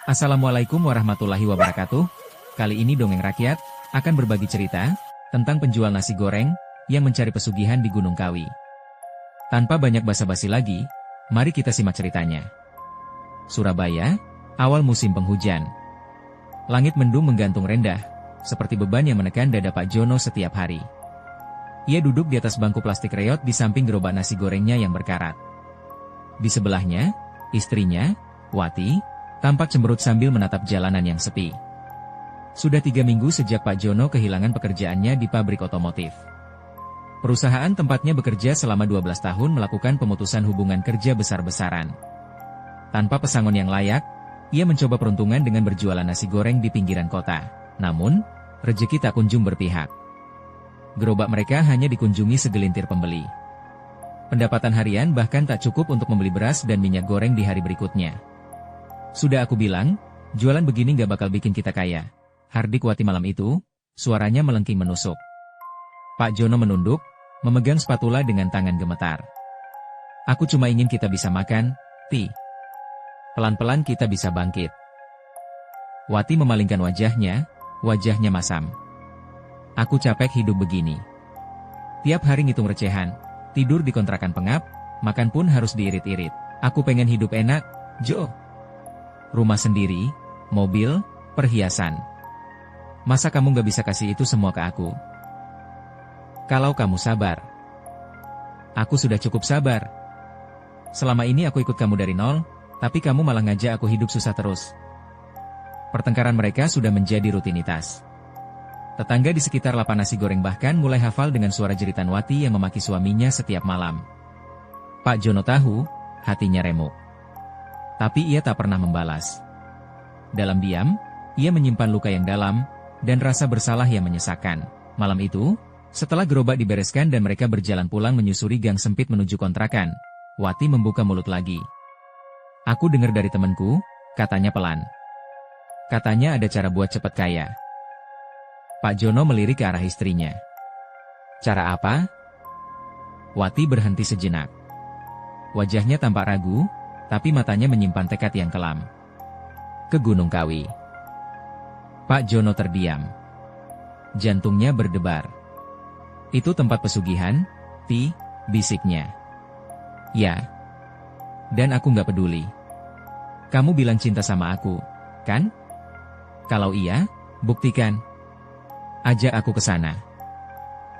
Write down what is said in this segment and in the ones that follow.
Assalamualaikum warahmatullahi wabarakatuh. Kali ini Dongeng Rakyat akan berbagi cerita tentang penjual nasi goreng yang mencari pesugihan di Gunung Kawi. Tanpa banyak basa-basi lagi, mari kita simak ceritanya. Surabaya, awal musim penghujan. Langit mendung menggantung rendah, seperti beban yang menekan dada Pak Jono setiap hari. Ia duduk di atas bangku plastik reot di samping gerobak nasi gorengnya yang berkarat. Di sebelahnya, istrinya, Wati, tampak cemberut sambil menatap jalanan yang sepi. Sudah 3 minggu sejak Pak Jono kehilangan pekerjaannya di pabrik otomotif. Perusahaan tempatnya bekerja selama 12 tahun melakukan pemutusan hubungan kerja besar-besaran. Tanpa pesangon yang layak, ia mencoba peruntungan dengan berjualan nasi goreng di pinggiran kota. Namun, rezeki tak kunjung berpihak. Gerobak mereka hanya dikunjungi segelintir pembeli. Pendapatan harian bahkan tak cukup untuk membeli beras dan minyak goreng di hari berikutnya. Sudah aku bilang, jualan begini gak bakal bikin kita kaya. Hardik Wati malam itu, suaranya melengking menusuk. Pak Jono menunduk, memegang spatula dengan tangan gemetar. Aku cuma ingin kita bisa makan, Ti. Pelan-pelan kita bisa bangkit. Wati memalingkan wajahnya masam. Aku capek hidup begini. Tiap hari ngitung recehan, tidur di kontrakan pengap, makan pun harus diirit-irit. Aku pengen hidup enak, Jo. Rumah sendiri, mobil, perhiasan. Masa kamu gak bisa kasih itu semua ke aku? Kalau kamu sabar. Aku sudah cukup sabar. Selama ini aku ikut kamu dari nol, tapi kamu malah ngajak aku hidup susah terus. Pertengkaran mereka sudah menjadi rutinitas. Tetangga di sekitar lapak nasi goreng bahkan mulai hafal dengan suara jeritan Wati yang memaki suaminya setiap malam. Pak Jono tahu, hatinya remuk. Tapi ia tak pernah membalas. Dalam diam, ia menyimpan luka yang dalam, dan rasa bersalah yang menyesakan. Malam itu, setelah gerobak dibereskan dan mereka berjalan pulang menyusuri gang sempit menuju kontrakan, Wati membuka mulut lagi. Aku dengar dari temanku, katanya pelan. Katanya ada cara buat cepat kaya. Pak Jono melirik ke arah istrinya. Cara apa? Wati berhenti sejenak. Wajahnya tampak ragu, tapi matanya menyimpan tekad yang kelam. Ke Gunung Kawi. Pak Jono terdiam. Jantungnya berdebar. Itu tempat pesugihan, Ti, bisiknya. Ya. Dan aku nggak peduli. Kamu bilang cinta sama aku, kan? Kalau iya, buktikan. Ajak aku ke sana.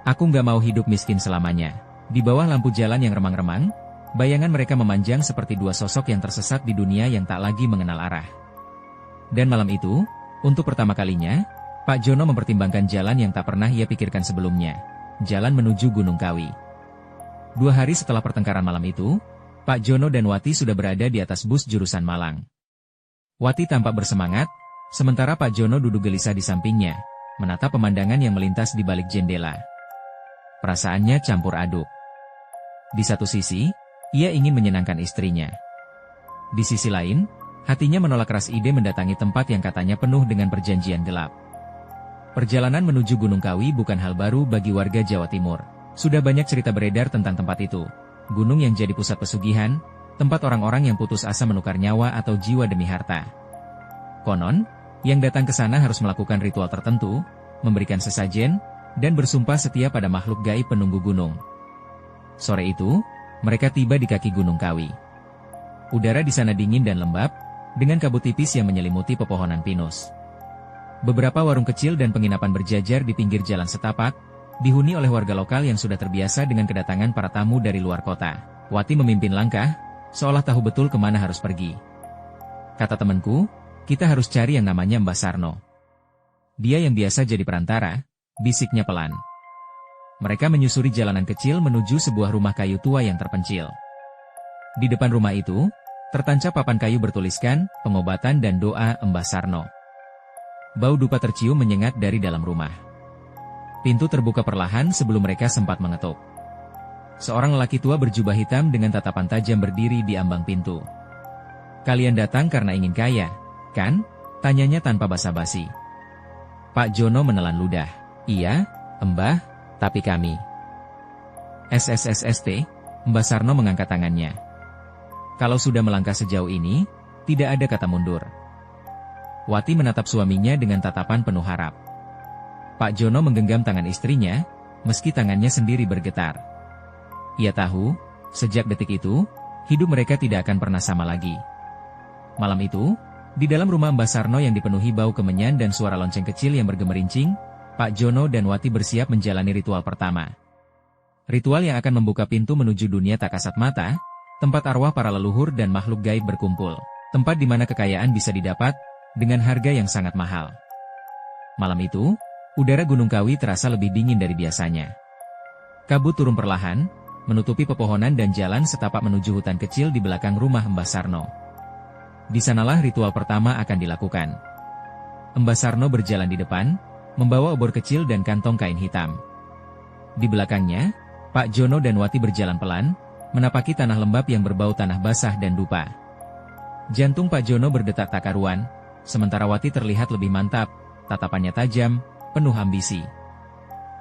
Aku nggak mau hidup miskin selamanya. Di bawah lampu jalan yang remang-remang, bayangan mereka memanjang seperti dua sosok yang tersesat di dunia yang tak lagi mengenal arah. Dan malam itu, untuk pertama kalinya, Pak Jono mempertimbangkan jalan yang tak pernah ia pikirkan sebelumnya. Jalan menuju Gunung Kawi. 2 hari setelah pertengkaran malam itu, Pak Jono dan Wati sudah berada di atas bus jurusan Malang. Wati tampak bersemangat, sementara Pak Jono duduk gelisah di sampingnya, menatap pemandangan yang melintas di balik jendela. Perasaannya campur aduk. Di satu sisi, ia ingin menyenangkan istrinya. Di sisi lain, hatinya menolak keras ide mendatangi tempat yang katanya penuh dengan perjanjian gelap. Perjalanan menuju Gunung Kawi bukan hal baru bagi warga Jawa Timur. Sudah banyak cerita beredar tentang tempat itu. Gunung yang jadi pusat pesugihan, tempat orang-orang yang putus asa menukar nyawa atau jiwa demi harta. Konon, yang datang ke sana harus melakukan ritual tertentu, memberikan sesajen, dan bersumpah setia pada makhluk gaib penunggu gunung. Sore itu, mereka tiba di kaki Gunung Kawi. Udara di sana dingin dan lembab, dengan kabut tipis yang menyelimuti pepohonan pinus. Beberapa warung kecil dan penginapan berjajar di pinggir jalan setapak, dihuni oleh warga lokal yang sudah terbiasa dengan kedatangan para tamu dari luar kota. Wati memimpin langkah, seolah tahu betul kemana harus pergi. Kata temanku, kita harus cari yang namanya Mbah Sarno. Dia yang biasa jadi perantara, bisiknya pelan. Mereka menyusuri jalanan kecil menuju sebuah rumah kayu tua yang terpencil. Di depan rumah itu, tertancap papan kayu bertuliskan, pengobatan dan doa Mbah Sarno. Bau dupa tercium menyengat dari dalam rumah. Pintu terbuka perlahan sebelum mereka sempat mengetuk. Seorang lelaki tua berjubah hitam dengan tatapan tajam berdiri di ambang pintu. Kalian datang karena ingin kaya, kan? Tanyanya tanpa basa-basi. Pak Jono menelan ludah. Iya, Mbah. Tapi kami. SSSST, Mbah Sarno mengangkat tangannya. Kalau sudah melangkah sejauh ini, tidak ada kata mundur. Wati menatap suaminya dengan tatapan penuh harap. Pak Jono menggenggam tangan istrinya, meski tangannya sendiri bergetar. Ia tahu, sejak detik itu, hidup mereka tidak akan pernah sama lagi. Malam itu, di dalam rumah Mbah Sarno yang dipenuhi bau kemenyan dan suara lonceng kecil yang bergemerincing, Pak Jono dan Wati bersiap menjalani ritual pertama. Ritual yang akan membuka pintu menuju dunia tak kasat mata, tempat arwah para leluhur dan makhluk gaib berkumpul, tempat di mana kekayaan bisa didapat, dengan harga yang sangat mahal. Malam itu, udara Gunung Kawi terasa lebih dingin dari biasanya. Kabut turun perlahan, menutupi pepohonan dan jalan setapak menuju hutan kecil di belakang rumah Mbah Sarno. Di sanalah ritual pertama akan dilakukan. Mbah Sarno berjalan di depan, membawa obor kecil dan kantong kain hitam. Di belakangnya, Pak Jono dan Wati berjalan pelan, menapaki tanah lembab yang berbau tanah basah dan dupa. Jantung Pak Jono berdetak tak karuan, sementara Wati terlihat lebih mantap, tatapannya tajam, penuh ambisi.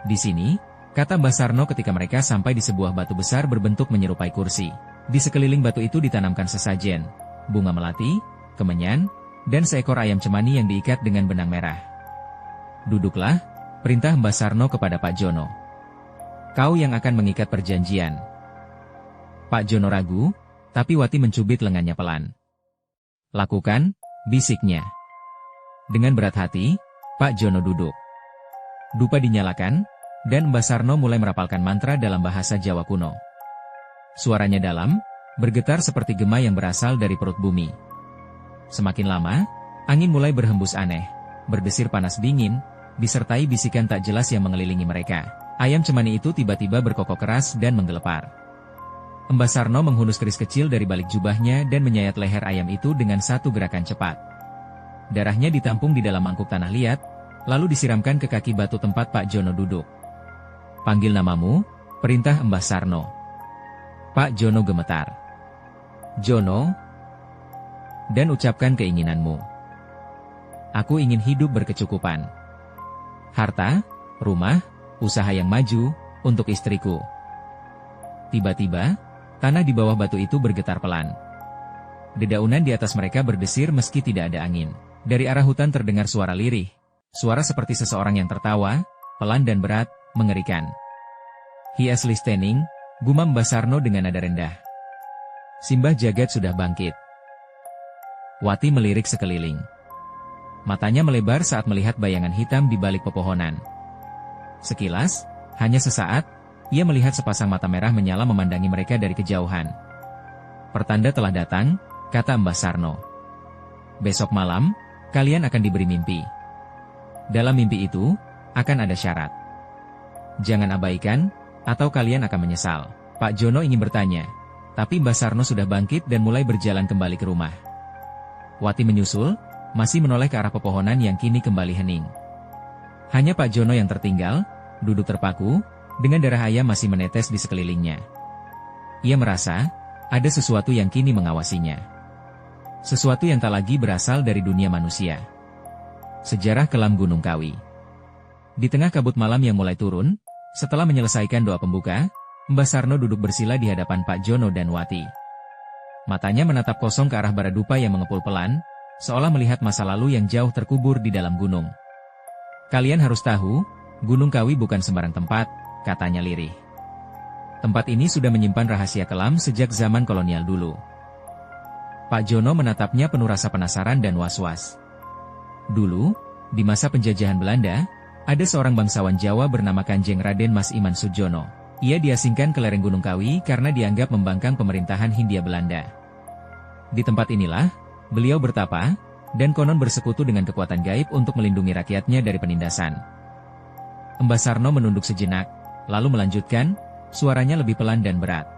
Di sini, kata Mbah Sarno ketika mereka sampai di sebuah batu besar berbentuk menyerupai kursi. Di sekeliling batu itu ditanamkan sesajen, bunga melati, kemenyan, dan seekor ayam cemani yang diikat dengan benang merah. Duduklah, perintah Mbah Sarno kepada Pak Jono. Kau yang akan mengikat perjanjian. Pak Jono ragu, tapi Wati mencubit lengannya pelan. Lakukan, bisiknya. Dengan berat hati, Pak Jono duduk. Dupa dinyalakan, dan Mbah Sarno mulai merapalkan mantra dalam bahasa Jawa kuno. Suaranya dalam, bergetar seperti gema yang berasal dari perut bumi. Semakin lama, angin mulai berhembus aneh, berdesir panas dingin, disertai bisikan tak jelas yang mengelilingi mereka. Ayam cemani itu tiba-tiba berkokok keras dan menggelepar. Mbah Sarno menghunus keris kecil dari balik jubahnya dan menyayat leher ayam itu dengan satu gerakan cepat. Darahnya ditampung di dalam mangkuk tanah liat, lalu disiramkan ke kaki batu tempat Pak Jono duduk. Panggil namamu, perintah Mbah Sarno. Pak Jono gemetar. Jono, dan ucapkan keinginanmu. Aku ingin hidup berkecukupan. Harta, rumah, usaha yang maju, untuk istriku. Tiba-tiba, tanah di bawah batu itu bergetar pelan. Dedaunan di atas mereka berdesir meski tidak ada angin. Dari arah hutan terdengar suara lirih. Suara seperti seseorang yang tertawa, pelan dan berat, mengerikan. He is listening, gumam Mbah Sarno dengan nada rendah. Simbah Jagat sudah bangkit. Wati melirik sekeliling. Matanya melebar saat melihat bayangan hitam di balik pepohonan. Sekilas, hanya sesaat, ia melihat sepasang mata merah menyala memandangi mereka dari kejauhan. Pertanda telah datang, kata Mbah Sarno. Besok malam, kalian akan diberi mimpi. Dalam mimpi itu, akan ada syarat. Jangan abaikan, atau kalian akan menyesal. Pak Jono ingin bertanya, tapi Mbah Sarno sudah bangkit dan mulai berjalan kembali ke rumah. Wati menyusul, masih menoleh ke arah pepohonan yang kini kembali hening. Hanya Pak Jono yang tertinggal, duduk terpaku, dengan darah ayam masih menetes di sekelilingnya. Ia merasa, ada sesuatu yang kini mengawasinya. Sesuatu yang tak lagi berasal dari dunia manusia. Sejarah kelam Gunung Kawi. Di tengah kabut malam yang mulai turun, setelah menyelesaikan doa pembuka, Mbah Sarno duduk bersila di hadapan Pak Jono dan Wati. Matanya menatap kosong ke arah bara dupa yang mengepul pelan, seolah melihat masa lalu yang jauh terkubur di dalam gunung. Kalian harus tahu, Gunung Kawi bukan sembarang tempat, katanya lirih. Tempat ini sudah menyimpan rahasia kelam sejak zaman kolonial dulu. Pak Jono menatapnya penuh rasa penasaran dan was-was. Dulu, di masa penjajahan Belanda, ada seorang bangsawan Jawa bernama Kanjeng Raden Mas Iman Sudjono. Ia diasingkan ke lereng Gunung Kawi karena dianggap membangkang pemerintahan Hindia Belanda. Di tempat inilah, beliau bertapa, dan konon bersekutu dengan kekuatan gaib untuk melindungi rakyatnya dari penindasan. Mbah Sarno menunduk sejenak, lalu melanjutkan, suaranya lebih pelan dan berat.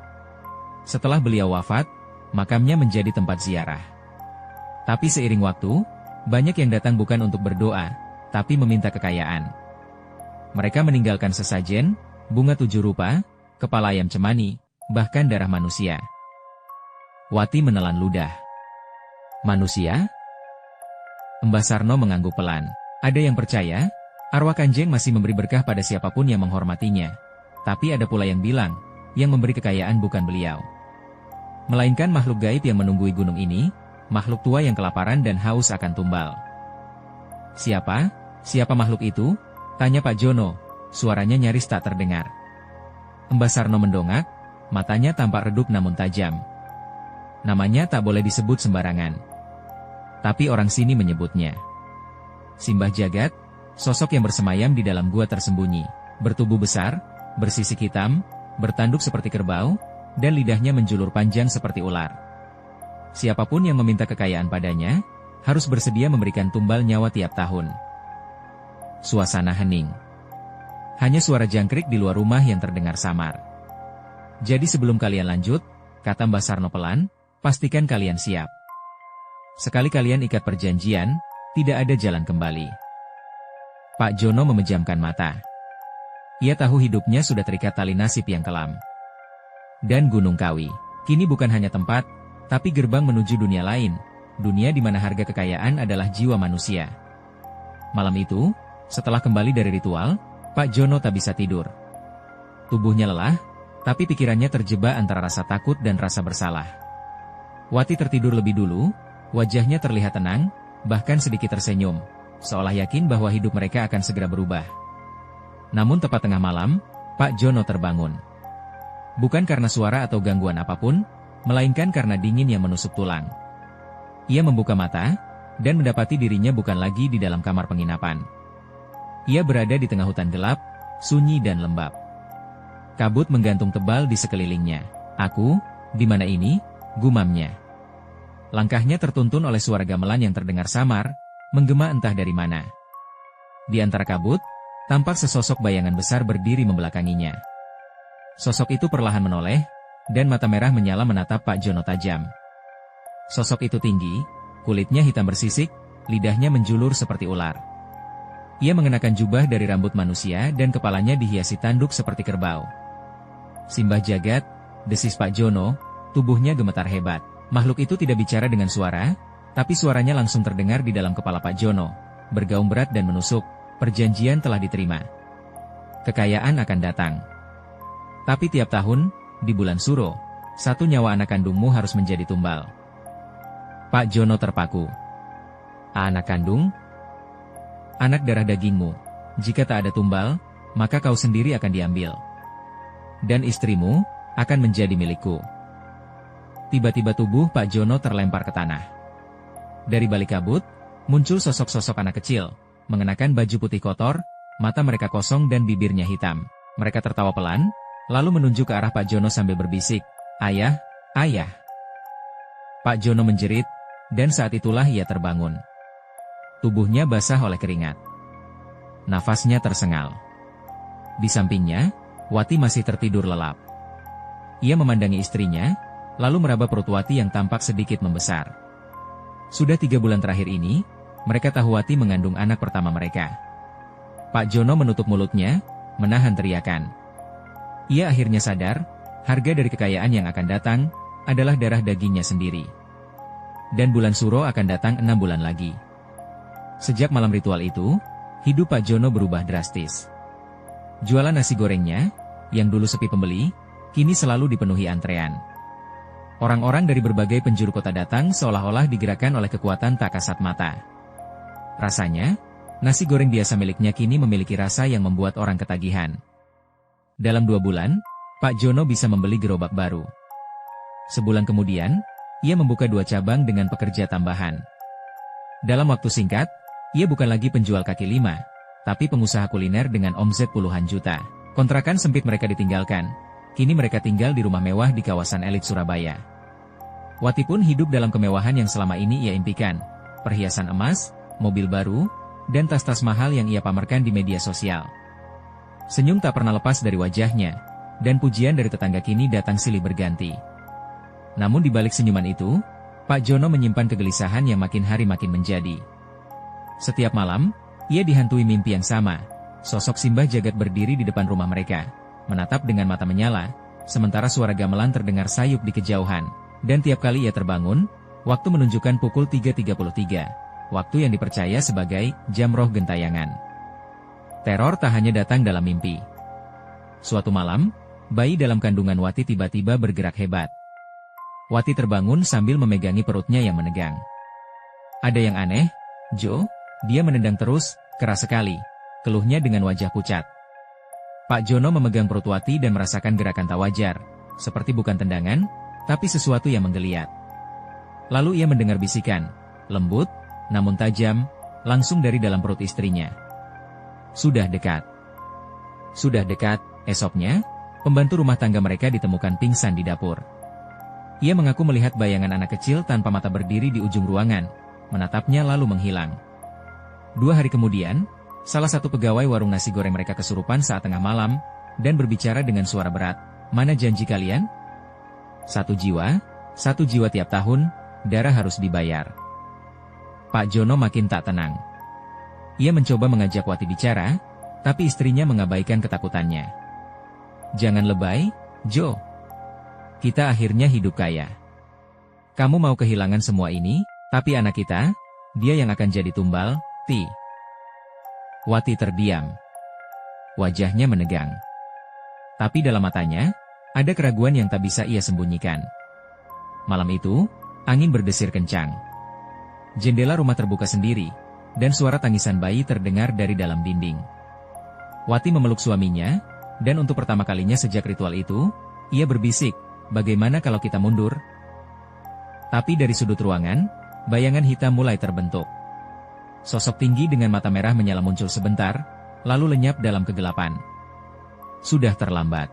Setelah beliau wafat, makamnya menjadi tempat ziarah. Tapi seiring waktu, banyak yang datang bukan untuk berdoa, tapi meminta kekayaan. Mereka meninggalkan sesajen, bunga 7 rupa, kepala ayam cemani, bahkan darah manusia. Wati menelan ludah. Manusia? Mbah Sarno mengangguk pelan. Ada yang percaya, arwah Kanjeng masih memberi berkah pada siapapun yang menghormatinya. Tapi ada pula yang bilang, yang memberi kekayaan bukan beliau, melainkan makhluk gaib yang menunggui gunung ini, makhluk tua yang kelaparan dan haus akan tumbal. Siapa? Siapa makhluk itu? Tanya Pak Jono, suaranya nyaris tak terdengar. Mbah Sarno mendongak, matanya tampak redup namun tajam. Namanya tak boleh disebut sembarangan. Tapi orang sini menyebutnya Simbah Jagat, sosok yang bersemayam di dalam gua tersembunyi, bertubuh besar, bersisik hitam, bertanduk seperti kerbau, dan lidahnya menjulur panjang seperti ular. Siapapun yang meminta kekayaan padanya, harus bersedia memberikan tumbal nyawa tiap tahun. Suasana hening. Hanya suara jangkrik di luar rumah yang terdengar samar. Jadi sebelum kalian lanjut, kata Mbah Sarno pelan, pastikan kalian siap. Sekali kalian ikat perjanjian, tidak ada jalan kembali. Pak Jono memejamkan mata. Ia tahu hidupnya sudah terikat tali nasib yang kelam. Dan Gunung Kawi, kini bukan hanya tempat, tapi gerbang menuju dunia lain, dunia di mana harga kekayaan adalah jiwa manusia. Malam itu, setelah kembali dari ritual, Pak Jono tak bisa tidur. Tubuhnya lelah, tapi pikirannya terjebak antara rasa takut dan rasa bersalah. Wati tertidur lebih dulu, wajahnya terlihat tenang, bahkan sedikit tersenyum, seolah yakin bahwa hidup mereka akan segera berubah. Namun tepat tengah malam, Pak Jono terbangun. Bukan karena suara atau gangguan apapun, melainkan karena dingin yang menusuk tulang. Ia membuka mata, dan mendapati dirinya bukan lagi di dalam kamar penginapan. Ia berada di tengah hutan gelap, sunyi dan lembab. Kabut menggantung tebal di sekelilingnya. Aku, di mana ini? Gumamnya. Langkahnya tertuntun oleh suara gamelan yang terdengar samar, menggema entah dari mana. Di antara kabut, tampak sesosok bayangan besar berdiri membelakanginya. Sosok itu perlahan menoleh, dan mata merah menyala menatap Pak Jono tajam. Sosok itu tinggi, kulitnya hitam bersisik, lidahnya menjulur seperti ular. Ia mengenakan jubah dari rambut manusia dan kepalanya dihiasi tanduk seperti kerbau. Simbah Jagat, desis Pak Jono, tubuhnya gemetar hebat. Makhluk itu tidak bicara dengan suara, tapi suaranya langsung terdengar di dalam kepala Pak Jono, bergaung berat dan menusuk, perjanjian telah diterima. Kekayaan akan datang. Tapi tiap tahun, di bulan Suro, satu nyawa anak kandungmu harus menjadi tumbal. Pak Jono terpaku. Anak kandung? Anak darah dagingmu. Jika tak ada tumbal, maka kau sendiri akan diambil. Dan istrimu, akan menjadi milikku. Tiba-tiba tubuh Pak Jono terlempar ke tanah. Dari balik kabut, muncul sosok-sosok anak kecil, mengenakan baju putih kotor, mata mereka kosong dan bibirnya hitam. Mereka tertawa pelan, lalu menunjuk ke arah Pak Jono sambil berbisik, "Ayah, ayah." Pak Jono menjerit, dan saat itulah ia terbangun. Tubuhnya basah oleh keringat. Nafasnya tersengal. Di sampingnya, Wati masih tertidur lelap. Ia memandangi istrinya, lalu meraba perut Wati yang tampak sedikit membesar. Sudah 3 bulan terakhir ini, mereka tahu Wati mengandung anak pertama mereka. Pak Jono menutup mulutnya, menahan teriakan. Ia akhirnya sadar, harga dari kekayaan yang akan datang, adalah darah dagingnya sendiri. Dan bulan Suro akan datang 6 bulan lagi. Sejak malam ritual itu, hidup Pak Jono berubah drastis. Jualan nasi gorengnya, yang dulu sepi pembeli, kini selalu dipenuhi antrean. Orang-orang dari berbagai penjuru kota datang seolah-olah digerakkan oleh kekuatan tak kasat mata. Rasanya, nasi goreng biasa miliknya kini memiliki rasa yang membuat orang ketagihan. Dalam 2 bulan, Pak Jono bisa membeli gerobak baru. Sebulan kemudian, ia membuka 2 cabang dengan pekerja tambahan. Dalam waktu singkat, ia bukan lagi penjual kaki lima, tapi pengusaha kuliner dengan omset puluhan juta. Kontrakan sempit mereka ditinggalkan. Kini mereka tinggal di rumah mewah di kawasan elit Surabaya. Wati pun hidup dalam kemewahan yang selama ini ia impikan. Perhiasan emas, mobil baru, dan tas-tas mahal yang ia pamerkan di media sosial. Senyum tak pernah lepas dari wajahnya, dan pujian dari tetangga kini datang silih berganti. Namun di balik senyuman itu, Pak Jono menyimpan kegelisahan yang makin hari makin menjadi. Setiap malam, ia dihantui mimpi yang sama. Sosok Simbah Jagat berdiri di depan rumah mereka, menatap dengan mata menyala, sementara suara gamelan terdengar sayup di kejauhan. Dan tiap kali ia terbangun, waktu menunjukkan pukul 3.33, waktu yang dipercaya sebagai jam roh gentayangan. Teror tak hanya datang dalam mimpi. Suatu malam, bayi dalam kandungan Wati tiba-tiba bergerak hebat. Wati terbangun sambil memegangi perutnya yang menegang. "Ada yang aneh, Jo?" Dia menendang terus, keras sekali. Keluhnya dengan wajah pucat. Pak Jono memegang perut Wati dan merasakan gerakan tak wajar, seperti bukan tendangan, tapi sesuatu yang menggeliat. Lalu ia mendengar bisikan, lembut, namun tajam, langsung dari dalam perut istrinya. Sudah dekat. Sudah dekat. Esoknya, pembantu rumah tangga mereka ditemukan pingsan di dapur. Ia mengaku melihat bayangan anak kecil tanpa mata berdiri di ujung ruangan, menatapnya lalu menghilang. 2 hari kemudian, salah satu pegawai warung nasi goreng mereka kesurupan saat tengah malam, dan berbicara dengan suara berat, "Mana janji kalian? 1 jiwa tiap tahun, darah harus dibayar." Pak Jono makin tak tenang. Ia mencoba mengajak Wati bicara, tapi istrinya mengabaikan ketakutannya. "Jangan lebay, Jo. Kita akhirnya hidup kaya. Kamu mau kehilangan semua ini, tapi anak kita, dia yang akan jadi tumbal, Ti." Wati terdiam. Wajahnya menegang. Tapi dalam matanya, ada keraguan yang tak bisa ia sembunyikan. Malam itu, angin berdesir kencang. Jendela rumah terbuka sendiri, dan suara tangisan bayi terdengar dari dalam dinding. Wati memeluk suaminya, dan untuk pertama kalinya sejak ritual itu, ia berbisik, "Bagaimana kalau kita mundur?" Tapi dari sudut ruangan, bayangan hitam mulai terbentuk. Sosok tinggi dengan mata merah menyala muncul sebentar, lalu lenyap dalam kegelapan. Sudah terlambat.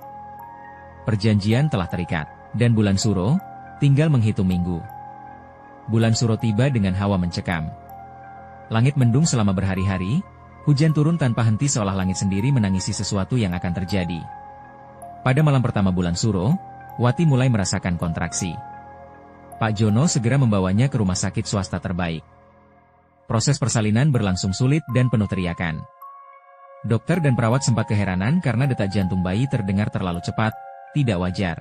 Perjanjian telah terikat, dan bulan Suro tinggal menghitung minggu. Bulan Suro tiba dengan hawa mencekam. Langit mendung selama berhari-hari, hujan turun tanpa henti seolah langit sendiri menangisi sesuatu yang akan terjadi. Pada malam pertama bulan Suro, Wati mulai merasakan kontraksi. Pak Jono segera membawanya ke rumah sakit swasta terbaik. Proses persalinan berlangsung sulit dan penuh teriakan. Dokter dan perawat sempat keheranan karena detak jantung bayi terdengar terlalu cepat, tidak wajar.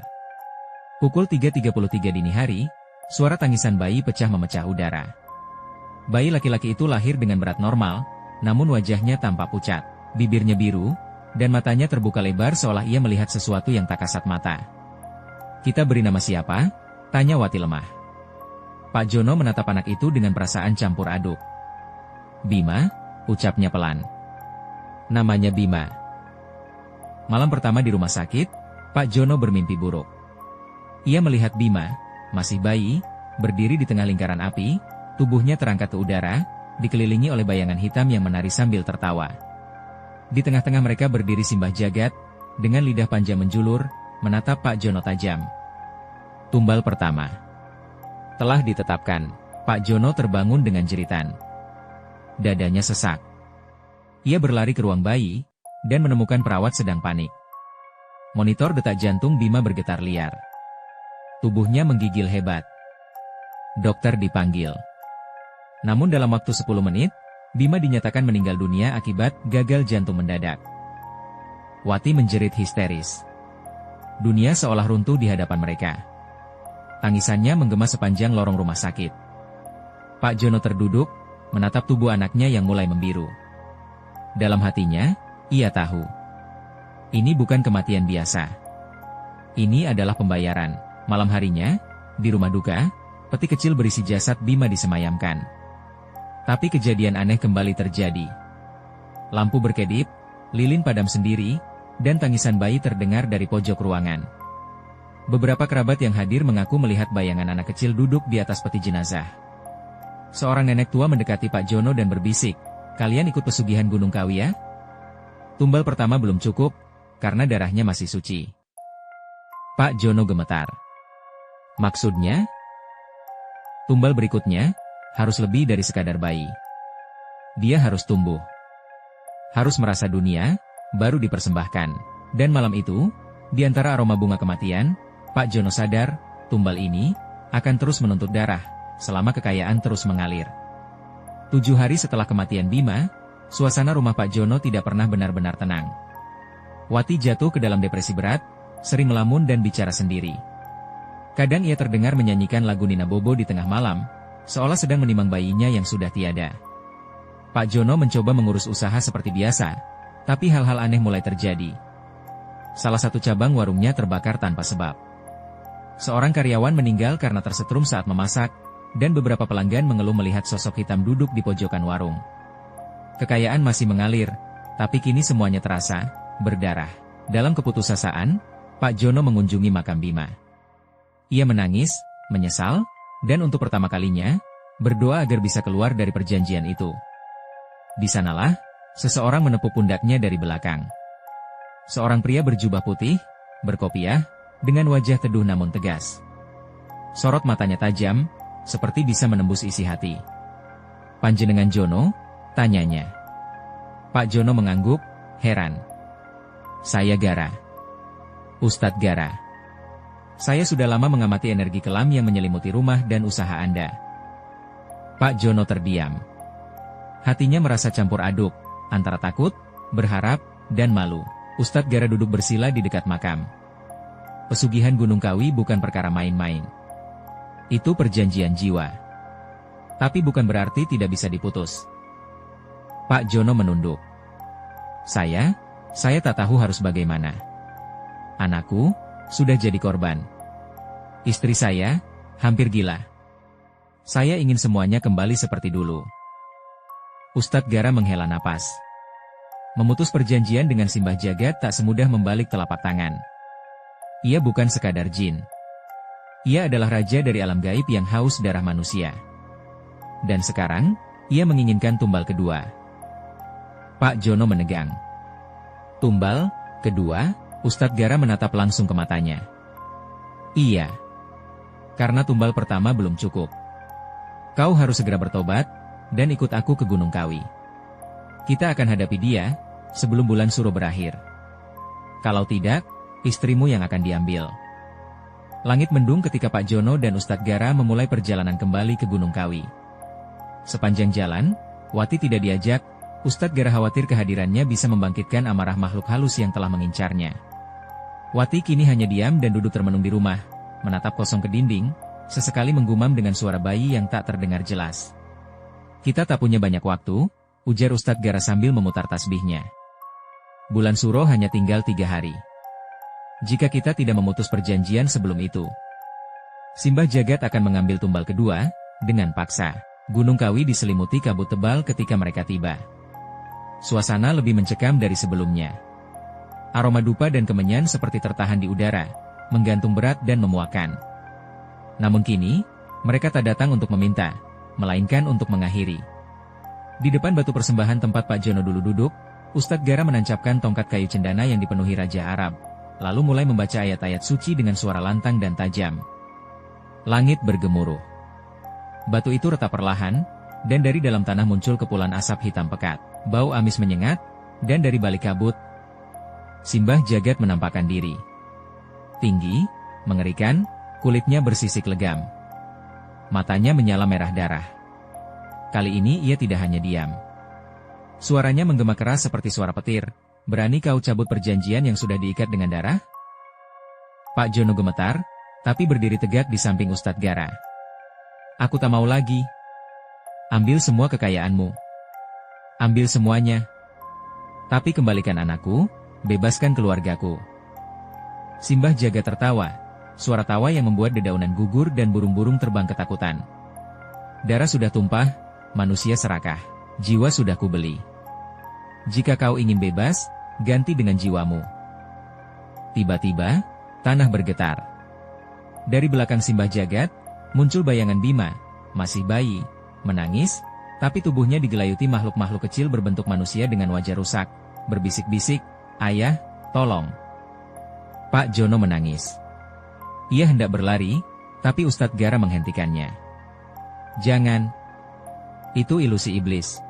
Pukul 3.33 dini hari, suara tangisan bayi pecah memecah udara. Bayi laki-laki itu lahir dengan berat normal, namun wajahnya tampak pucat, bibirnya biru, dan matanya terbuka lebar seolah ia melihat sesuatu yang tak kasat mata. "Kita beri nama siapa?" tanya Wati lemah. Pak Jono menatap anak itu dengan perasaan campur aduk. "Bima," ucapnya pelan. "Namanya Bima." Malam pertama di rumah sakit, Pak Jono bermimpi buruk. Ia melihat Bima, masih bayi, berdiri di tengah lingkaran api, tubuhnya terangkat ke udara, dikelilingi oleh bayangan hitam yang menari sambil tertawa. Di tengah-tengah mereka berdiri Simbah Jagat, dengan lidah panjang menjulur, menatap Pak Jono tajam. Tumbal pertama telah ditetapkan. Pak Jono terbangun dengan jeritan. Dadanya sesak. Ia berlari ke ruang bayi, dan menemukan perawat sedang panik. Monitor detak jantung Bima bergetar liar. Tubuhnya menggigil hebat. Dokter dipanggil. Namun dalam waktu 10 menit, Bima dinyatakan meninggal dunia akibat gagal jantung mendadak. Wati menjerit histeris. Dunia seolah runtuh di hadapan mereka. Tangisannya menggema sepanjang lorong rumah sakit. Pak Jono terduduk, menatap tubuh anaknya yang mulai membiru. Dalam hatinya, ia tahu. Ini bukan kematian biasa. Ini adalah pembayaran. Malam harinya, di rumah duka, peti kecil berisi jasad Bima disemayamkan. Tapi kejadian aneh kembali terjadi. Lampu berkedip, lilin padam sendiri, dan tangisan bayi terdengar dari pojok ruangan. Beberapa kerabat yang hadir mengaku melihat bayangan anak kecil duduk di atas peti jenazah. Seorang nenek tua mendekati Pak Jono dan berbisik, "Kalian ikut pesugihan Gunung Kawi ya?" Tumbal pertama belum cukup, karena darahnya masih suci. Pak Jono gemetar. Maksudnya? Tumbal berikutnya, harus lebih dari sekadar bayi. Dia harus tumbuh. Harus merasa dunia, baru dipersembahkan. Dan malam itu, di antara aroma bunga kematian, Pak Jono sadar, tumbal ini akan terus menuntut darah, selama kekayaan terus mengalir. 7 hari setelah kematian Bima, suasana rumah Pak Jono tidak pernah benar-benar tenang. Wati jatuh ke dalam depresi berat, sering melamun dan bicara sendiri. Kadang ia terdengar menyanyikan lagu Nina Bobo di tengah malam, seolah sedang menimang bayinya yang sudah tiada. Pak Jono mencoba mengurus usaha seperti biasa, tapi hal-hal aneh mulai terjadi. Salah satu cabang warungnya terbakar tanpa sebab. Seorang karyawan meninggal karena tersetrum saat memasak, dan beberapa pelanggan mengeluh melihat sosok hitam duduk di pojokan warung. Kekayaan masih mengalir, tapi kini semuanya terasa berdarah. Dalam keputusasaan, Pak Jono mengunjungi makam Bima. Ia menangis, menyesal, dan untuk pertama kalinya, berdoa agar bisa keluar dari perjanjian itu. Di sanalah, seseorang menepuk pundaknya dari belakang. Seorang pria berjubah putih, berkopiah, dengan wajah teduh namun tegas. Sorot matanya tajam, seperti bisa menembus isi hati. "Panjenengan Jono?" tanyanya. Pak Jono mengangguk, heran. "Saya Gara. Ustadz Gara. Saya sudah lama mengamati energi kelam yang menyelimuti rumah dan usaha Anda." Pak Jono terdiam. Hatinya merasa campur aduk, antara takut, berharap, dan malu. Ustadz Gara duduk bersila di dekat makam. Pesugihan Gunung Kawi bukan perkara main-main. Itu perjanjian jiwa. Tapi bukan berarti tidak bisa diputus. Pak Jono menunduk. Saya tak tahu harus bagaimana. Anakku, sudah jadi korban. Istri saya, hampir gila. Saya ingin semuanya kembali seperti dulu. Ustadz Gara menghela napas. Memutus perjanjian dengan Simbah Jagat tak semudah membalik telapak tangan. Ia bukan sekadar jin. Ia adalah raja dari alam gaib yang haus darah manusia. Dan sekarang, ia menginginkan tumbal kedua. Pak Jono menegang. Tumbal kedua? Ustadz Gara menatap langsung ke matanya. Iya. Karena tumbal pertama belum cukup. Kau harus segera bertobat, dan ikut aku ke Gunung Kawi. Kita akan hadapi dia, sebelum bulan Suro berakhir. Kalau tidak, istrimu yang akan diambil. Langit mendung ketika Pak Jono dan Ustadz Gara memulai perjalanan kembali ke Gunung Kawi. Sepanjang jalan, Wati tidak diajak. Ustadz Gara khawatir kehadirannya bisa membangkitkan amarah makhluk halus yang telah mengincarnya. Wati kini hanya diam dan duduk termenung di rumah, menatap kosong ke dinding, sesekali menggumam dengan suara bayi yang tak terdengar jelas. Kita tak punya banyak waktu, ujar Ustadz Gara sambil memutar tasbihnya. Bulan Suro hanya tinggal 3 hari. Jika kita tidak memutus perjanjian sebelum itu, Simbah Jagat akan mengambil tumbal kedua, dengan paksa. Gunung Kawi diselimuti kabut tebal ketika mereka tiba. Suasana lebih mencekam dari sebelumnya. Aroma dupa dan kemenyan seperti tertahan di udara, menggantung berat dan memuakan. Namun kini, mereka tak datang untuk meminta, melainkan untuk mengakhiri. Di depan batu persembahan tempat Pak Jono dulu duduk, Ustadz Gara menancapkan tongkat kayu cendana yang dipenuhi Raja Arab, lalu mulai membaca ayat-ayat suci dengan suara lantang dan tajam. Langit bergemuruh. Batu itu retak perlahan, dan dari dalam tanah muncul kepulan asap hitam pekat. Bau amis menyengat, dan dari balik kabut, Simbah Jagat menampakkan diri. Tinggi, mengerikan, kulitnya bersisik legam. Matanya menyala merah darah. Kali ini ia tidak hanya diam. Suaranya menggema keras seperti suara petir. "Berani kau cabut perjanjian yang sudah diikat dengan darah?" Pak Jono gemetar, tapi berdiri tegak di samping Ustadz Gara. "Aku tak mau lagi. Ambil semua kekayaanmu. Ambil semuanya. Tapi kembalikan anakku, bebaskan keluargaku." Simbah Jagat tertawa, suara tawa yang membuat dedaunan gugur dan burung-burung terbang ketakutan. "Darah sudah tumpah, manusia serakah. Jiwa sudah kubeli. Jika kau ingin bebas, ganti dengan jiwamu." Tiba-tiba, tanah bergetar. Dari belakang Simbah Jagat, muncul bayangan Bima, masih bayi, menangis, tapi tubuhnya digelayuti makhluk-makhluk kecil berbentuk manusia dengan wajah rusak, berbisik-bisik, "Ayah, tolong." Pak Jono menangis. Ia hendak berlari, tapi Ustadz Gara menghentikannya. "Jangan. Itu ilusi iblis."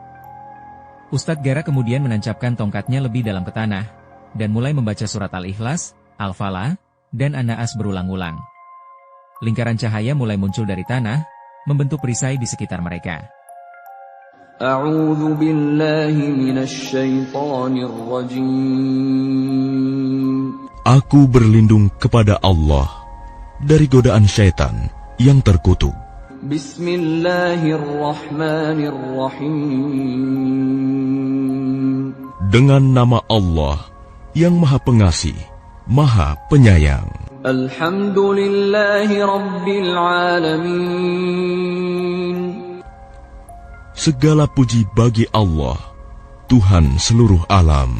Ustadz Gara kemudian menancapkan tongkatnya lebih dalam ke tanah, dan mulai membaca surat Al-Ikhlas, Al-Falah, dan An-Naas berulang-ulang. Lingkaran cahaya mulai muncul dari tanah, membentuk perisai di sekitar mereka. A'udzu billahi minasy syaithanir rajim. Aku berlindung kepada Allah dari godaan syaitan yang terkutuk. Bismillahirrahmanirrahim. Dengan nama Allah yang Maha Pengasih, Maha Penyayang. Alhamdulillahi Rabbil Alamin. Segala puji bagi Allah, Tuhan seluruh alam,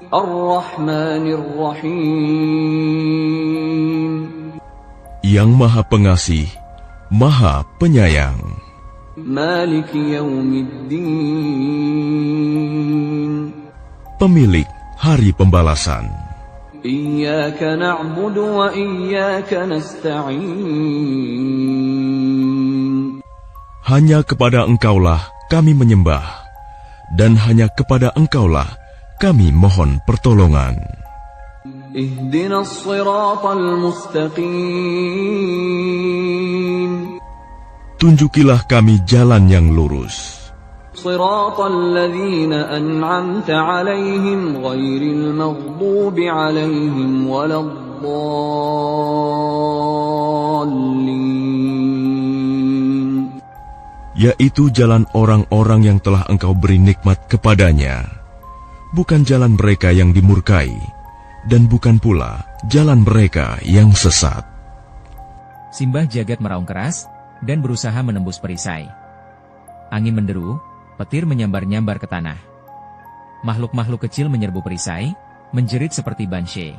Ar-Rahmanir Rahim, yang Maha Pengasih, Maha Penyayang, Maliki Yawmiddin, pemilik Hari Pembalasan. Iyyaka na'budu wa iyyaka nasta'in. Hanya kepada Engkaulah kami menyembah, dan hanya kepada Engkaulah kami mohon pertolongan. Ihdinas siratal mustaqim. Tunjukilah kami jalan yang lurus. Siratal ladzina an'amta 'alaihim ghairil maghdubi 'alaihim waladdallin. Yaitu jalan orang-orang yang telah Engkau beri nikmat kepadanya, bukan jalan mereka yang dimurkai, dan bukan pula jalan mereka yang sesat. Simbah Jagat meraung keras dan berusaha menembus perisai. Angin menderu, petir menyambar-nyambar ke tanah. Makhluk-makhluk kecil menyerbu perisai, menjerit seperti banshee.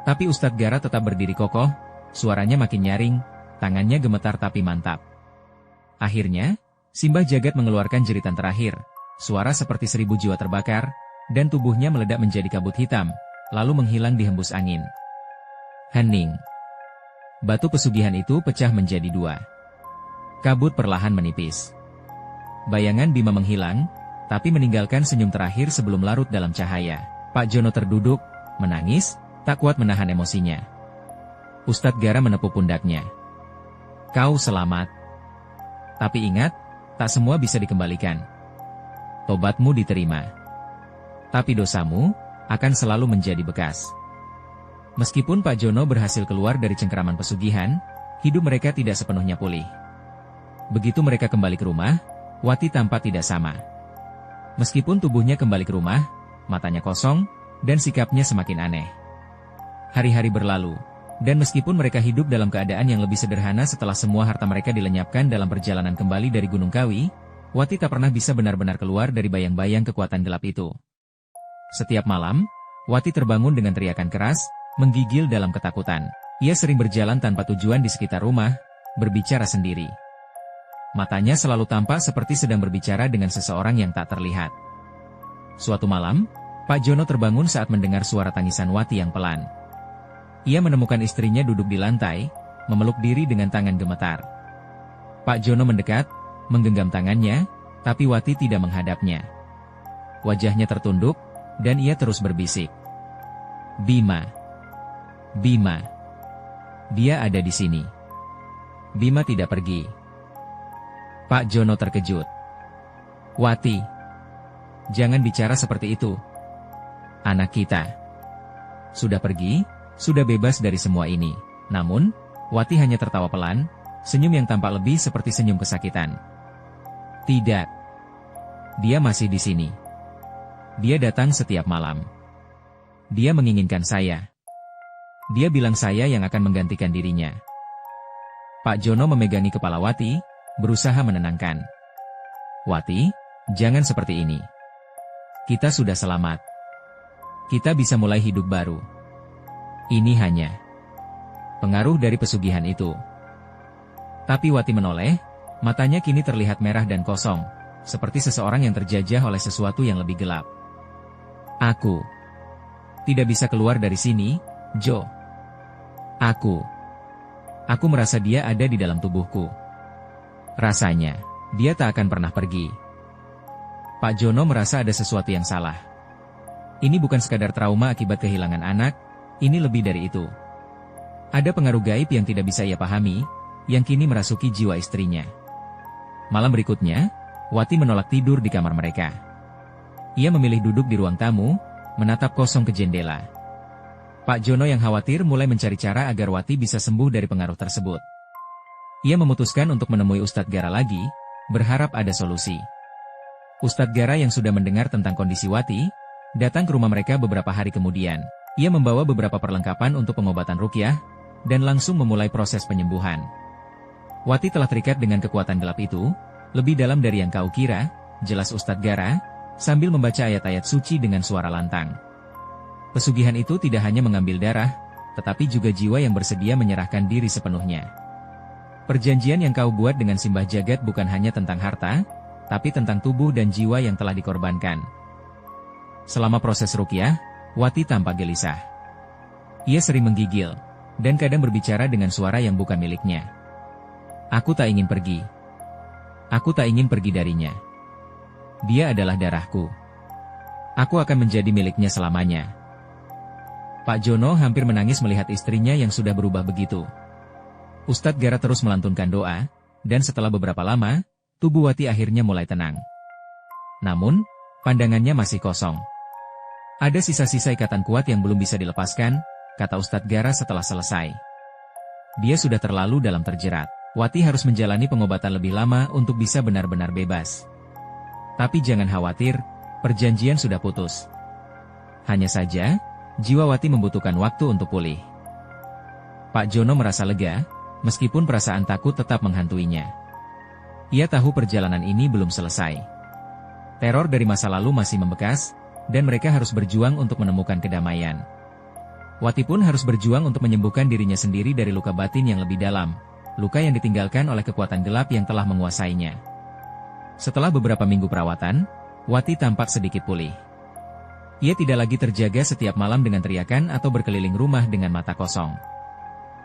Tapi Ustadz Gara tetap berdiri kokoh, suaranya makin nyaring, tangannya gemetar tapi mantap. Akhirnya, Simbah Jagat mengeluarkan jeritan terakhir, suara seperti 1000 jiwa terbakar, dan tubuhnya meledak menjadi kabut hitam, lalu menghilang dihembus angin. Hening. Batu pesugihan itu pecah menjadi 2. Kabut perlahan menipis. Bayangan Bima menghilang, tapi meninggalkan senyum terakhir sebelum larut dalam cahaya. Pak Jono terduduk, menangis, tak kuat menahan emosinya. Ustadz Gara menepuk pundaknya. Kau selamat. Tapi ingat, tak semua bisa dikembalikan. Tobatmu diterima. Tapi dosamu akan selalu menjadi bekas. Meskipun Pak Jono berhasil keluar dari cengkeraman pesugihan, hidup mereka tidak sepenuhnya pulih. Begitu mereka kembali ke rumah, Wati tampak tidak sama. Meskipun tubuhnya kembali ke rumah, matanya kosong, dan sikapnya semakin aneh. Hari-hari berlalu, dan meskipun mereka hidup dalam keadaan yang lebih sederhana setelah semua harta mereka dilenyapkan dalam perjalanan kembali dari Gunung Kawi, Wati tak pernah bisa benar-benar keluar dari bayang-bayang kekuatan gelap itu. Setiap malam, Wati terbangun dengan teriakan keras, menggigil dalam ketakutan. Ia sering berjalan tanpa tujuan di sekitar rumah, berbicara sendiri. Matanya selalu tampak seperti sedang berbicara dengan seseorang yang tak terlihat. Suatu malam, Pak Jono terbangun saat mendengar suara tangisan Wati yang pelan. Ia menemukan istrinya duduk di lantai, memeluk diri dengan tangan gemetar. Pak Jono mendekat, menggenggam tangannya, tapi Wati tidak menghadapnya. Wajahnya tertunduk, dan ia terus berbisik. Bima. Bima. Dia ada di sini. Bima tidak pergi. Pak Jono terkejut. Wati. Jangan bicara seperti itu. Anak kita. Sudah pergi, sudah bebas dari semua ini. Namun, Wati hanya tertawa pelan, senyum yang tampak lebih seperti senyum kesakitan. Tidak. Dia masih di sini. Dia datang setiap malam. Dia menginginkan saya. Dia bilang saya yang akan menggantikan dirinya. Pak Jono memegangi kepala Wati, berusaha menenangkan. Wati, jangan seperti ini. Kita sudah selamat. Kita bisa mulai hidup baru. Ini hanya pengaruh dari pesugihan itu. Tapi Wati menoleh, matanya kini terlihat merah dan kosong, seperti seseorang yang terjajah oleh sesuatu yang lebih gelap. Aku tidak bisa keluar dari sini, Jo. Aku merasa dia ada di dalam tubuhku. Rasanya, dia tak akan pernah pergi. Pak Jono merasa ada sesuatu yang salah. Ini bukan sekadar trauma akibat kehilangan anak, ini lebih dari itu. Ada pengaruh gaib yang tidak bisa ia pahami, yang kini merasuki jiwa istrinya. Malam berikutnya, Wati menolak tidur di kamar mereka. Ia memilih duduk di ruang tamu, menatap kosong ke jendela. Pak Jono yang khawatir mulai mencari cara agar Wati bisa sembuh dari pengaruh tersebut. Ia memutuskan untuk menemui Ustadz Gara lagi, berharap ada solusi. Ustadz Gara yang sudah mendengar tentang kondisi Wati, datang ke rumah mereka beberapa hari kemudian. Ia membawa beberapa perlengkapan untuk pengobatan ruqyah, dan langsung memulai proses penyembuhan. Wati telah terikat dengan kekuatan gelap itu, lebih dalam dari yang kau kira, jelas Ustadz Gara. sambil membaca ayat-ayat suci dengan suara lantang. Pesugihan itu tidak hanya mengambil darah, tetapi juga jiwa yang bersedia menyerahkan diri sepenuhnya. Perjanjian yang kau buat dengan Simbah Jagat bukan hanya tentang harta, tapi tentang tubuh dan jiwa yang telah dikorbankan. Selama proses ruqyah, Wati tampak gelisah. Ia sering menggigil, dan kadang berbicara dengan suara yang bukan miliknya. Aku tak ingin pergi. Aku tak ingin pergi darinya. Dia adalah darahku. Aku akan menjadi miliknya selamanya. Pak Jono hampir menangis melihat istrinya yang sudah berubah begitu. Ustadz Gara terus melantunkan doa, dan setelah beberapa lama, tubuh Wati akhirnya mulai tenang. Namun, pandangannya masih kosong. Ada sisa-sisa ikatan kuat yang belum bisa dilepaskan, kata Ustadz Gara setelah selesai. Dia sudah terlalu dalam terjerat. Wati harus menjalani pengobatan lebih lama untuk bisa benar-benar bebas. Tapi jangan khawatir, perjanjian sudah putus. Hanya saja, jiwa Wati membutuhkan waktu untuk pulih. Pak Jono merasa lega, meskipun perasaan takut tetap menghantuinya. Ia tahu perjalanan ini belum selesai. Teror dari masa lalu masih membekas, dan mereka harus berjuang untuk menemukan kedamaian. Wati pun harus berjuang untuk menyembuhkan dirinya sendiri dari luka batin yang lebih dalam, luka yang ditinggalkan oleh kekuatan gelap yang telah menguasainya. Setelah beberapa minggu perawatan, Wati tampak sedikit pulih. Ia tidak lagi terjaga setiap malam dengan teriakan atau berkeliling rumah dengan mata kosong.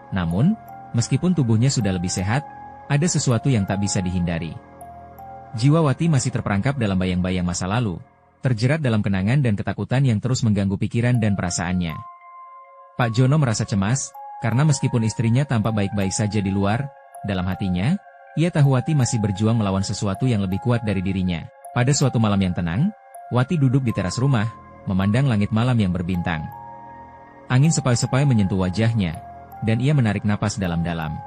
Namun, meskipun tubuhnya sudah lebih sehat, ada sesuatu yang tak bisa dihindari. Jiwa Wati masih terperangkap dalam bayang-bayang masa lalu, terjerat dalam kenangan dan ketakutan yang terus mengganggu pikiran dan perasaannya. Pak Jono merasa cemas, karena meskipun istrinya tampak baik-baik saja di luar, dalam hatinya, ia tahu Wati masih berjuang melawan sesuatu yang lebih kuat dari dirinya. Pada suatu malam yang tenang, Wati duduk di teras rumah, memandang langit malam yang berbintang. Angin sepoi-sepoi menyentuh wajahnya, dan ia menarik napas dalam-dalam.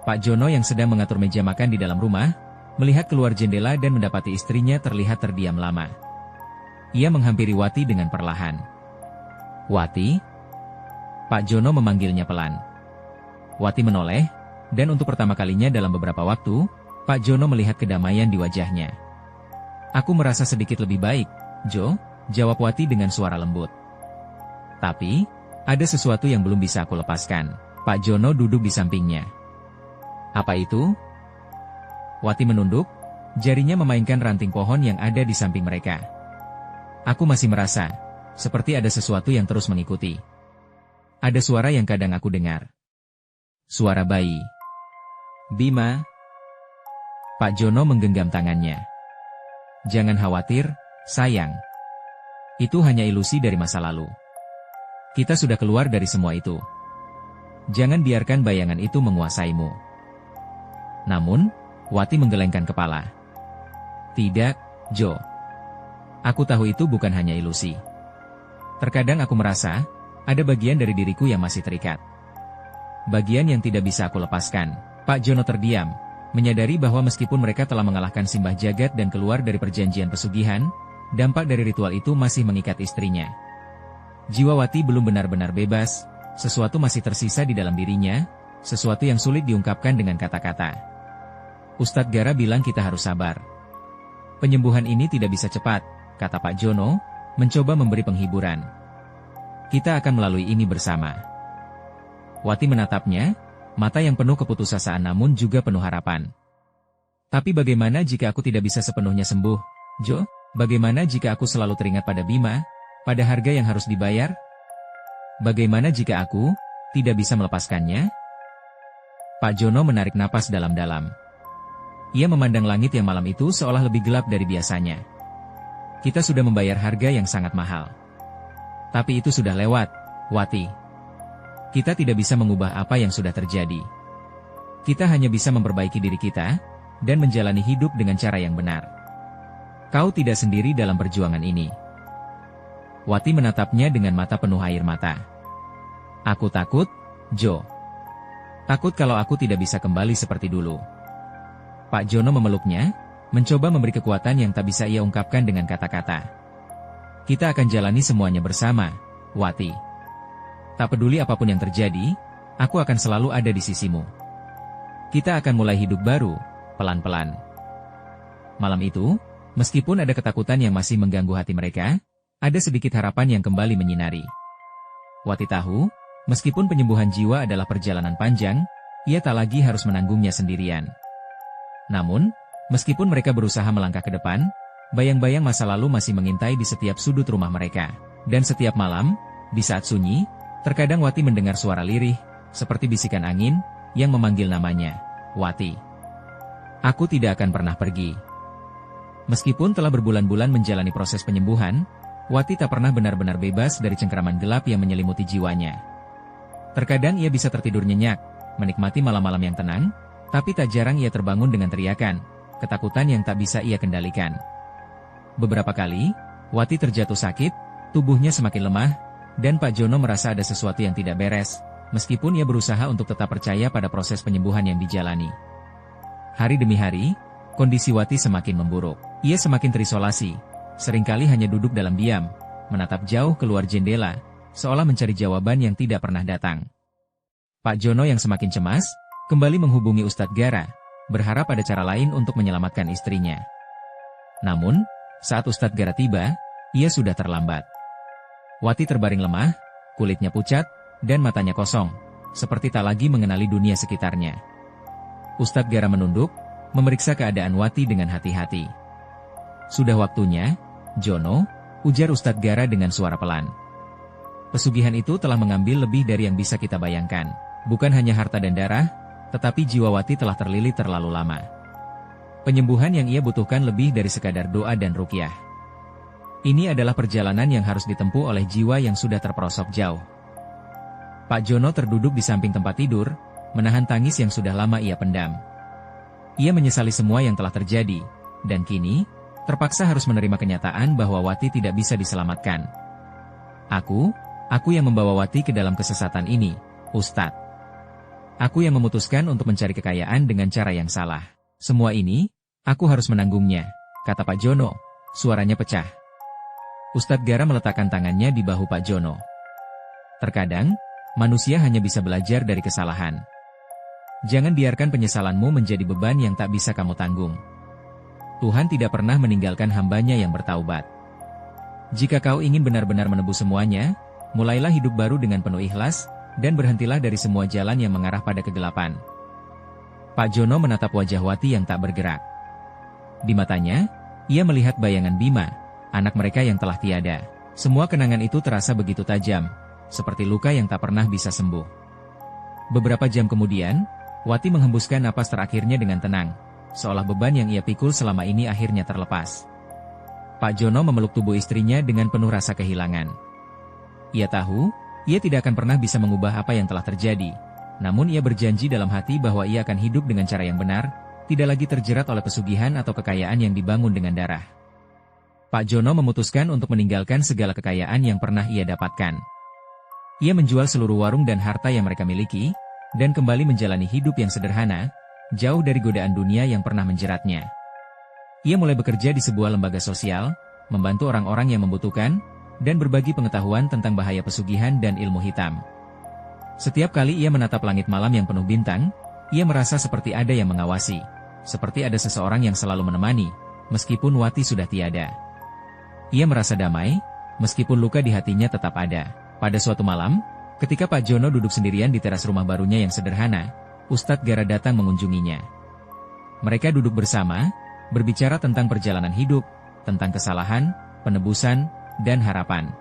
Pak Jono yang sedang mengatur meja makan di dalam rumah, melihat keluar jendela dan mendapati istrinya terlihat terdiam lama. Ia menghampiri Wati dengan perlahan. "Wati?" Pak Jono memanggilnya pelan. Wati menoleh, dan untuk pertama kalinya dalam beberapa waktu, Pak Jono melihat kedamaian di wajahnya. "Aku merasa sedikit lebih baik, Jo," jawab Wati dengan suara lembut. "Tapi, ada sesuatu yang belum bisa aku lepaskan." Pak Jono duduk di sampingnya. "Apa itu?" Wati menunduk, jarinya memainkan ranting pohon yang ada di samping mereka. "Aku masih merasa, seperti ada sesuatu yang terus mengikuti. Ada suara yang kadang aku dengar. Suara bayi." "Bima?" Pak Jono menggenggam tangannya. "Jangan khawatir, sayang. Itu hanya ilusi dari masa lalu. Kita sudah keluar dari semua itu. Jangan biarkan bayangan itu menguasaimu." Namun, Wati menggelengkan kepala. "Tidak, Jo. Aku tahu itu bukan hanya ilusi. Terkadang aku merasa, ada bagian dari diriku yang masih terikat. Bagian yang tidak bisa aku lepaskan." Pak Jono terdiam, menyadari bahwa meskipun mereka telah mengalahkan Simbah Jagat dan keluar dari perjanjian pesugihan, dampak dari ritual itu masih mengikat istrinya. Jiwa Wati belum benar-benar bebas, sesuatu masih tersisa di dalam dirinya, sesuatu yang sulit diungkapkan dengan kata-kata. "Ustadz Gara bilang kita harus sabar. Penyembuhan ini tidak bisa cepat," kata Pak Jono, mencoba memberi penghiburan. "Kita akan melalui ini bersama." Wati menatapnya, mata yang penuh keputusasaan namun juga penuh harapan. "Tapi bagaimana jika aku tidak bisa sepenuhnya sembuh, Jo? Bagaimana jika aku selalu teringat pada Bima, pada harga yang harus dibayar? Bagaimana jika aku tidak bisa melepaskannya?" Pak Jono menarik napas dalam-dalam. Ia memandang langit yang malam itu seolah lebih gelap dari biasanya. "Kita sudah membayar harga yang sangat mahal. Tapi itu sudah lewat, Wati. Kita tidak bisa mengubah apa yang sudah terjadi. Kita hanya bisa memperbaiki diri kita, dan menjalani hidup dengan cara yang benar. Kau tidak sendiri dalam perjuangan ini." Wati menatapnya dengan mata penuh air mata. "Aku takut, Jo. Takut kalau aku tidak bisa kembali seperti dulu." Pak Jono memeluknya, mencoba memberi kekuatan yang tak bisa ia ungkapkan dengan kata-kata. "Kita akan jalani semuanya bersama, Wati. Tak peduli apapun yang terjadi, aku akan selalu ada di sisimu. Kita akan mulai hidup baru, pelan-pelan." Malam itu, Meskipun ada ketakutan yang masih mengganggu hati mereka, ada sedikit harapan yang kembali menyinari. Wati tahu, meskipun penyembuhan jiwa adalah perjalanan panjang, ia tak lagi harus menanggungnya sendirian. Namun, meskipun mereka berusaha melangkah ke depan, bayang-bayang masa lalu masih mengintai di setiap sudut rumah mereka. Dan setiap malam, di saat sunyi, terkadang Wati mendengar suara lirih, seperti bisikan angin, yang memanggil namanya, Wati. Aku tidak akan pernah pergi. Meskipun telah berbulan-bulan menjalani proses penyembuhan, Wati tak pernah benar-benar bebas dari cengkeraman gelap yang menyelimuti jiwanya. Terkadang ia bisa tertidur nyenyak, menikmati malam-malam yang tenang, tapi tak jarang ia terbangun dengan teriakan, ketakutan yang tak bisa ia kendalikan. Beberapa kali, Wati terjatuh sakit, tubuhnya semakin lemah, dan Pak Jono merasa ada sesuatu yang tidak beres, meskipun ia berusaha untuk tetap percaya pada proses penyembuhan yang dijalani. Hari demi hari, kondisi Wati semakin memburuk. Ia semakin terisolasi, seringkali hanya duduk dalam diam, menatap jauh keluar jendela, seolah mencari jawaban yang tidak pernah datang. Pak Jono yang semakin cemas, kembali menghubungi Ustadz Gara, berharap ada cara lain untuk menyelamatkan istrinya. Namun, saat Ustadz Gara tiba, ia sudah terlambat. Wati terbaring lemah, kulitnya pucat, dan matanya kosong, seperti tak lagi mengenali dunia sekitarnya. Ustadz Gara menunduk, memeriksa keadaan Wati dengan hati-hati. Sudah waktunya, Jono, ujar Ustadz Gara dengan suara pelan. Pesugihan itu telah mengambil lebih dari yang bisa kita bayangkan. Bukan hanya harta dan darah, tetapi jiwa Wati telah terlilit terlalu lama. Penyembuhan yang ia butuhkan lebih dari sekadar doa dan ruqyah. Ini adalah perjalanan yang harus ditempuh oleh jiwa yang sudah terperosok jauh. Pak Jono terduduk di samping tempat tidur, menahan tangis yang sudah lama ia pendam. Ia menyesali semua yang telah terjadi, dan kini, terpaksa harus menerima kenyataan bahwa Wati tidak bisa diselamatkan. Aku yang membawa Wati ke dalam kesesatan ini, Ustadz. Aku yang memutuskan untuk mencari kekayaan dengan cara yang salah. Semua ini, aku harus menanggungnya, kata Pak Jono, suaranya pecah. Ustadz Gara meletakkan tangannya di bahu Pak Jono. Terkadang, manusia hanya bisa belajar dari kesalahan. Jangan biarkan penyesalanmu menjadi beban yang tak bisa kamu tanggung. Tuhan tidak pernah meninggalkan hambanya yang bertaubat. Jika kau ingin benar-benar menebus semuanya, mulailah hidup baru dengan penuh ikhlas, dan berhentilah dari semua jalan yang mengarah pada kegelapan. Pak Jono menatap wajah Wati yang tak bergerak. Di matanya, ia melihat bayangan Bima, anak mereka yang telah tiada. Semua kenangan itu terasa begitu tajam, seperti luka yang tak pernah bisa sembuh. Beberapa jam kemudian, Wati menghembuskan napas terakhirnya dengan tenang, seolah beban yang ia pikul selama ini akhirnya terlepas. Pak Jono memeluk tubuh istrinya dengan penuh rasa kehilangan. Ia tahu, ia tidak akan pernah bisa mengubah apa yang telah terjadi, namun ia berjanji dalam hati bahwa ia akan hidup dengan cara yang benar, tidak lagi terjerat oleh pesugihan atau kekayaan yang dibangun dengan darah. Pak Jono memutuskan untuk meninggalkan segala kekayaan yang pernah ia dapatkan. Ia menjual seluruh warung dan harta yang mereka miliki, dan kembali menjalani hidup yang sederhana, jauh dari godaan dunia yang pernah menjeratnya. Ia mulai bekerja di sebuah lembaga sosial, membantu orang-orang yang membutuhkan, dan berbagi pengetahuan tentang bahaya pesugihan dan ilmu hitam. Setiap kali ia menatap langit malam yang penuh bintang, ia merasa seperti ada yang mengawasi, seperti ada seseorang yang selalu menemani, meskipun Wati sudah tiada. Ia merasa damai, meskipun luka di hatinya tetap ada. Pada suatu malam, ketika Pak Jono duduk sendirian di teras rumah barunya yang sederhana, Ustadz Gara datang mengunjunginya. Mereka duduk bersama, berbicara tentang perjalanan hidup, tentang kesalahan, penebusan, dan harapan.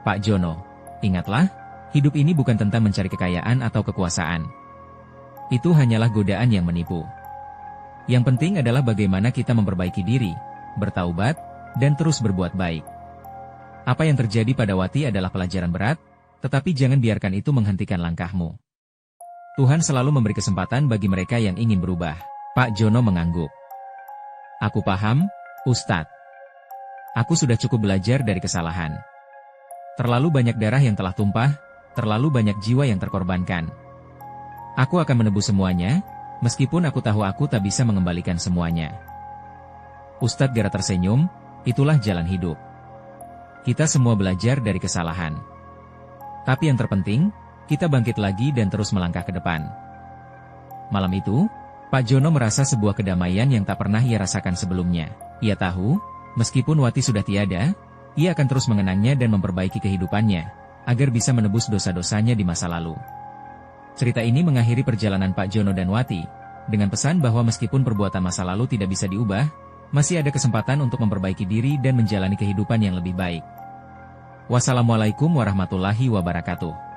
Pak Jono, ingatlah, hidup ini bukan tentang mencari kekayaan atau kekuasaan. Itu hanyalah godaan yang menipu. Yang penting adalah bagaimana kita memperbaiki diri, bertaubat, dan terus berbuat baik. Apa yang terjadi pada Wati adalah pelajaran berat, tetapi jangan biarkan itu menghentikan langkahmu. Tuhan selalu memberi kesempatan bagi mereka yang ingin berubah. Pak Jono mengangguk. Aku paham, Ustadz. Aku sudah cukup belajar dari kesalahan. Terlalu banyak darah yang telah tumpah, terlalu banyak jiwa yang terkorbankan. Aku akan menebus semuanya, meskipun aku tahu aku tak bisa mengembalikan semuanya. Ustadz Gara tersenyum, itulah jalan hidup. Kita semua belajar dari kesalahan. Tapi yang terpenting, kita bangkit lagi dan terus melangkah ke depan. Malam itu, Pak Jono merasa sebuah kedamaian yang tak pernah ia rasakan sebelumnya. Ia tahu, meskipun Wati sudah tiada, ia akan terus mengenangnya dan memperbaiki kehidupannya, agar bisa menebus dosa-dosanya di masa lalu. Cerita ini mengakhiri perjalanan Pak Jono dan Wati, dengan pesan bahwa meskipun perbuatan masa lalu tidak bisa diubah, masih ada kesempatan untuk memperbaiki diri dan menjalani kehidupan yang lebih baik. Wassalamualaikum warahmatullahi wabarakatuh.